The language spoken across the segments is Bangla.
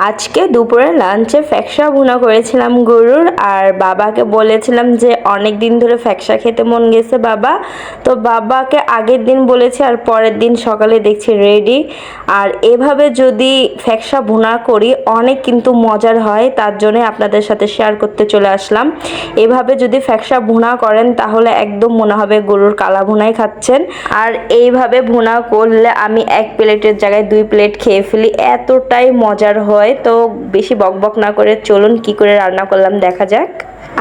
আজকে দুপুরে লাঞ্চে ফ্যাকসা ভুনা করেছিলাম গরুর, আর বাবাকে বলেছিলাম যে অনেক দিন ধরে ফ্যাকসা খেতে মন গেছে বাবা। তো বাবাকে আগের দিন বলেছি আর পরের দিন সকালে দেখছি রেডি। আর এভাবে যদি ফ্যাকসা ভুনা করি অনেক কিন্তু মজার হয়, তার জন্য আপনাদের সাথে শেয়ার করতে চলে আসলাম। এভাবে যদি ফ্যাকসা ভুনা করেন তাহলে একদম মনে হবে গরুর কালা ভুনাই খাচ্ছেন। আর এইভাবে ভুনা করলে আমি এক প্লেটের জায়গায় 2 প্লেট খেয়ে ফেলি, এতটাই মজার হয়। তো বেশি বকবক না করে চলুন কি করে রান্না করলাম দেখা যাক।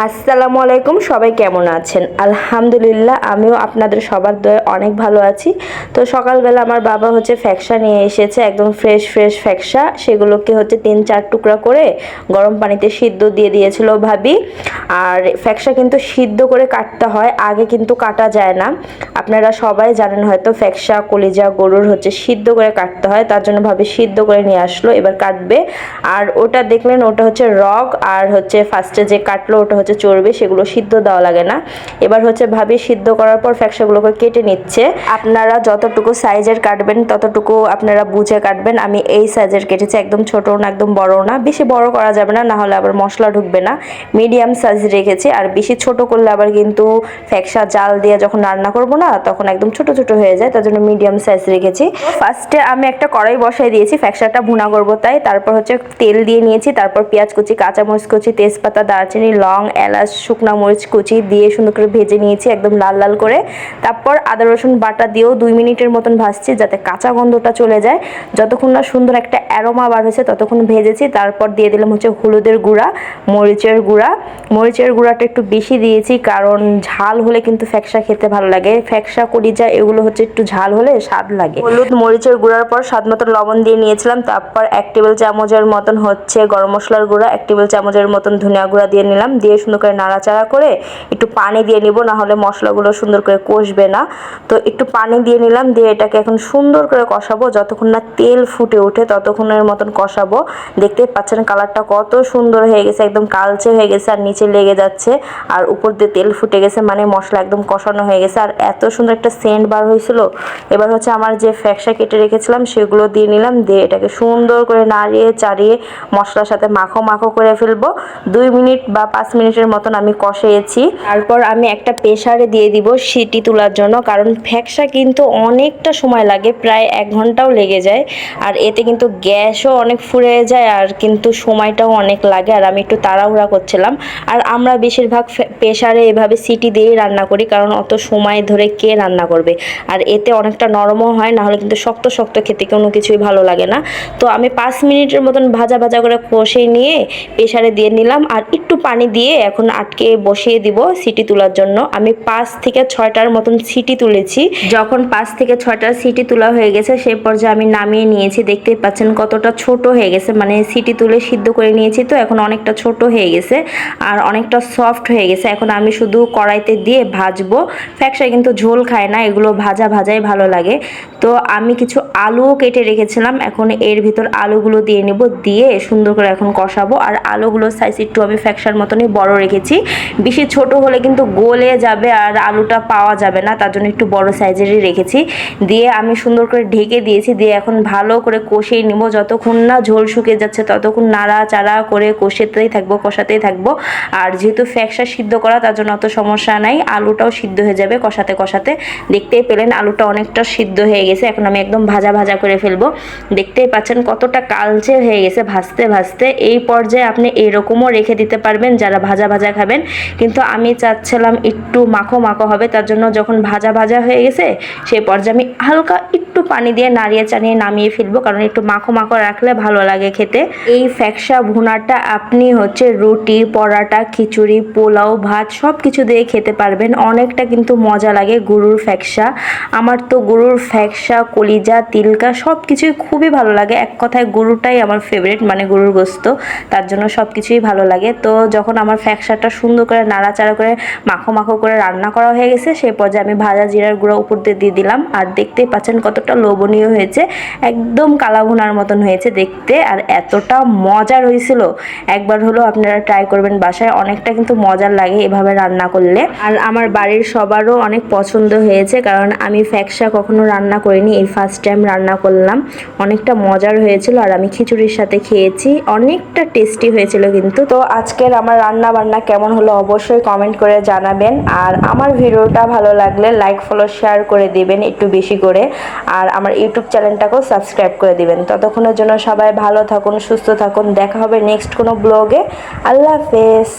আসসালামু আলাইকুম, সবাই কেমন আছেন? আলহামদুলিল্লাহ, আমিও আপনাদের সবার দয়ে অনেক ভালো আছি। তো সকালবেলা আমার বাবা ফ্যাকসা নিয়ে এসেছে, একদম ফ্রেশ ফ্রেশ ফ্যাকসা। সেগুলোকে 3-4 টুকরা করে গরম পানিতে সিদ্ধ দিয়ে দিয়েছিল ভাবি। আর ফ্যাকসা কিন্তু সিদ্ধ করে কাটতে হয়, আগে কিন্তু কাটা যায় না। আপনারা সবাই জানেন হয়তো ফ্যাকসা কলিজা গরুর সিদ্ধ করে কাটতে হয়, তার জন্য ভাবি সিদ্ধ করে নিয়ে আসলো, এবার কাটবে। আর ওটা দেখলেন ওটা রগ, আর ফার্স্টে যে কাটলো ওটা চর্বি, সেগুলো সিদ্ধ দেওয়া লাগে না। এবার ভাবি সিদ্ধ করার পর ফ্যাকসাগুলোকে কেটে নিচ্ছে। আপনারা যতটুকু সাইজের কাটবেন ততটুকু আপনারা বুঝে কাটবেন। আমি এই সাইজের কেটেছি, একদম ছোট না একদম বড় না, বেশি বড় করা যাবে না, না হলে আবার মশলা ঢুকবে না। মিডিয়াম সাইজ রেখেছি, আর বেশি ছোট করলে আবার কিন্তু ফ্যাকসা জাল দিয়ে যখন রান্না করব না তখন একদম ছোট ছোট হয়ে যায়, তার জন্য মিডিয়াম সাইজ রেখেছি। ফার্স্টে আমি একটা কড়াই বসাই দিয়েছি, ফ্যাকসাটা ভুনা করবো তাই। তারপর তেল দিয়ে নিয়েছি, তারপর পেঁয়াজ কুচি, কাঁচামরিচ কুচি, তেজপাতা, দারচিনি, লং, এলাচ, শুকনা মরিচ কুচি দিয়ে সুন্দর করে ভেজে নিয়েছি একদম লাল লাল করে। তারপর আদা রসুন বাটা দিয়েও 2 মিনিটের মতন ভাজছি যাতে কাঁচা গন্ধটা চলে যায়। যতক্ষণ না সুন্দর একটা অ্যারোমা বার হয়েছে ততক্ষণ ভেজেছি। তারপর দিয়ে দিলাম হলুদের গুঁড়া, মরিচের গুঁড়া। মরিচের গুঁড়াটা একটু বেশি দিয়েছি কারণ ঝাল হলে কিন্তু ফ্যাকসা খেতে ভালো লাগে। ফ্যাকসা কলিজা এগুলো একটু ঝাল হলে স্বাদ লাগে। হলুদ মরিচের গুঁড়ার পর স্বাদ মতো লবণ দিয়ে নিয়েছিলাম। তারপর 1 টেবিল চামচের মতন গরম মশলার গুঁড়া, 1 টেবিল চামচের মতন ধনিয়া গুঁড়া দিয়ে নিলাম। দিয়ে সুন্দর করে নাড়াচাড়া করে একটু পানি দিয়ে নিব, না হলে মশলাগুলো সুন্দর করে কষবে না। তো একটু পানি দিয়ে নিলাম, দিয়ে এটাকে এখন সুন্দর করে কষাবো যতক্ষণ না তেল ফুটে ওঠে, ততক্ষণের মতন কষাবো। দেখতে পাচ্ছেন কালারটা কত সুন্দর হয়ে গেছে, একদম কালচে হয়ে গেছে আর নিচে লেগে যাচ্ছে, আর উপর দিয়ে তেল ফুটে গেছে, মানে মশলা একদম কষানো হয়ে গেছে। আর এত সুন্দর একটা সেন্ট বার হয়েছিল। এবার আমার যে ফ্যাকসা কেটে রেখেছিলাম সেগুলো দিয়ে নিলাম, দিয়ে এটাকে সুন্দর করে নাড়িয়ে চাড়িয়ে মশলার সাথে মাখো মাখো করে ফেলবো। 2 মিনিট বা 5 মিনিটের মতন আমি কষিয়েছি। তারপর আমি একটা প্রেসারে দিয়ে দিব সিটি তোলার জন্য, কারণ ফ্যাকসা কিন্তু অনেকটা সময় লাগে, প্রায় 1 ঘন্টাও লেগে যায়। আর এতে কিন্তু গ্যাসও অনেক ফুরিয়ে যায়, আর কিন্তু সময়টাও অনেক লাগে। আর আমি একটু তাড়াহুড়া করছিলাম। আর আমরা বেশিরভাগ প্রেসারে এভাবে সিটি দিয়েই রান্না করি, কারণ অত সময় ধরে কে রান্না করবে। আর এতে অনেকটা নরমও হয়, না হলে কিন্তু শক্ত শক্ত খেতে কোনো কিছুই ভালো লাগে না। তো আমি 5 মিনিটের মতন ভাজা ভাজা করে কষে নিয়ে প্রেসারে দিয়ে নিলাম, আর একটু পানি দিয়ে এখন আটকে বসিয়ে দিব সিটি তোলার জন্য। আমি 5 থেকে 6টার মতন সিটি তুলেছি। যখন 5 থেকে 6টা সিটি তোলা হয়ে গেছে সেই পর্যায়ে আমি নামিয়ে নিয়েছি। দেখতেই পাচ্ছেন কতটা ছোট হয়ে গেছে, মানে সিটি তুলে সিদ্ধ করে নিয়েছি, তো এখন অনেকটা ছোট হয়ে গেছে আর অনেকটা সফট হয়ে গেছে। এখন আমি শুধু কড়াইতে দিয়ে ভাজবো। ফ্যাকসায় কিন্তু ঝোল খায় না, এগুলো ভাজা ভাজাই ভালো লাগে। তো আমি কিছু আলুও কেটে রেখেছিলাম, এখন এর ভিতর আলুগুলো দিয়ে নেব, দিয়ে সুন্দর করে এখন কষাবো। আর আলুগুলোর সাইজ একটু আমি ফ্যাকসার মতনই বড় রেখেছি, বেশি ছোট হলে কিন্তু গলে যাবে আর আলুটা পাওয়া যাবে না, তার জন্য একটু বড় সাইজেরই রেখেছি। দিয়ে আমি সুন্দর করে ঢেকে দিয়েছি, দিয়ে এখন ভালো করে কষিয়ে নিব। যতক্ষণ না ঝোল শুকিয়ে যাচ্ছে ততক্ষণ নাড়াচাড়া করে কষাতেই থাকবো। আর যেহেতু ফ্যাকসা সিদ্ধ করা তার জন্য অত সমস্যা নাই, আলুটাও সিদ্ধ হয়ে যাবে কষাতে কষাতে। দেখতেই পেলেন আলুটা অনেকটা সিদ্ধ হয়ে গেছে, এখন আমি একদম ভাজা ভাজা করে ফেলবো। দেখতেই পাচ্ছেন কতটা কালচে হয়ে গেছে ভাজতে ভাজতে। এই পর্যায়ে আপনি এরকমও রেখে দিতে পারবেন যারা ভাজা ভাজা খাবেন, কিন্তু আমি চাচ্ছিলাম একটু মাখো মাখো হবে, তার জন্য যখন ভাজা ভাজা হয়ে গেছে সেই পর্যায়ে আমি হালকা একটু পানি দিয়ে নাড়িয়ে চাড়িয়ে নামিয়ে ফেলবো, কারণ একটু মাখো মাখো রাখলে ভালো লাগে খেতে। এই ফ্যাকসা ভুনাটা আপনি রুটি, পরাটা, খিচুড়ি, পোলাও, ভাত সব কিছু দিয়ে খেতে পারবেন, অনেকটা কিন্তু মজা লাগে। গরুর ফ্যাকসা, আমার তো গরুর ফ্যাকসা কলিজা তিলকা সব কিছুই খুবই ভালো লাগে। এক কথায় গরুটাই আমার ফেভারিট, মানে গরুর গোস্ত, তার জন্য সব কিছুই ভালো লাগে। তো যখন আমার আমার ফ্যাকশাটা সুন্দর করে নাড়াচাড়া করে মাখো মাখো করে রান্না করা হয়ে গেছে। সেই পর্যায়ে আমি ভাজা জিরার গুঁড়ো উপর দিয়ে দিলাম। আর দেখতেই পাচ্ছেন কতটা লোভনীয় হয়েছে, একদম কালা ভুনার মতন হয়েছে দেখতে, আর এতটা মজার হয়েছিল। একবার হলো আপনারা ট্রাই করবেন বাসায়, অনেকটা কিন্তু মজার লাগে এভাবে রান্না করলে। আর আমার বাড়ির সবারও অনেক পছন্দ হয়েছে, কারণ আমি ফ্যাকশা কখনো রান্না করিনি, এই ফার্স্ট টাইম রান্না করলাম। অনেকটা মজার হয়েছিল আর আমি খিচুড়ির সাথে খেয়েছি, অনেকটা টেস্টি হয়েছিল কিন্তু। তো আজকের আমার রান্না বান্না কেমন হলো অবশ্যই কমেন্ট করে জানাবেন। আর আমার ভিডিওটা ভালো লাগলে লাইক ফলো শেয়ার করে দিবেন একটু বেশি করে, আর আমার ইউটিউব চ্যানেলটাকেও সাবস্ক্রাইব করে দিবেন। ততক্ষণের জন্য সবাই ভালো থাকুন, সুস্থ থাকুন, দেখা হবে নেক্সট কোনো ব্লগে। আল্লাহ হাফেজ।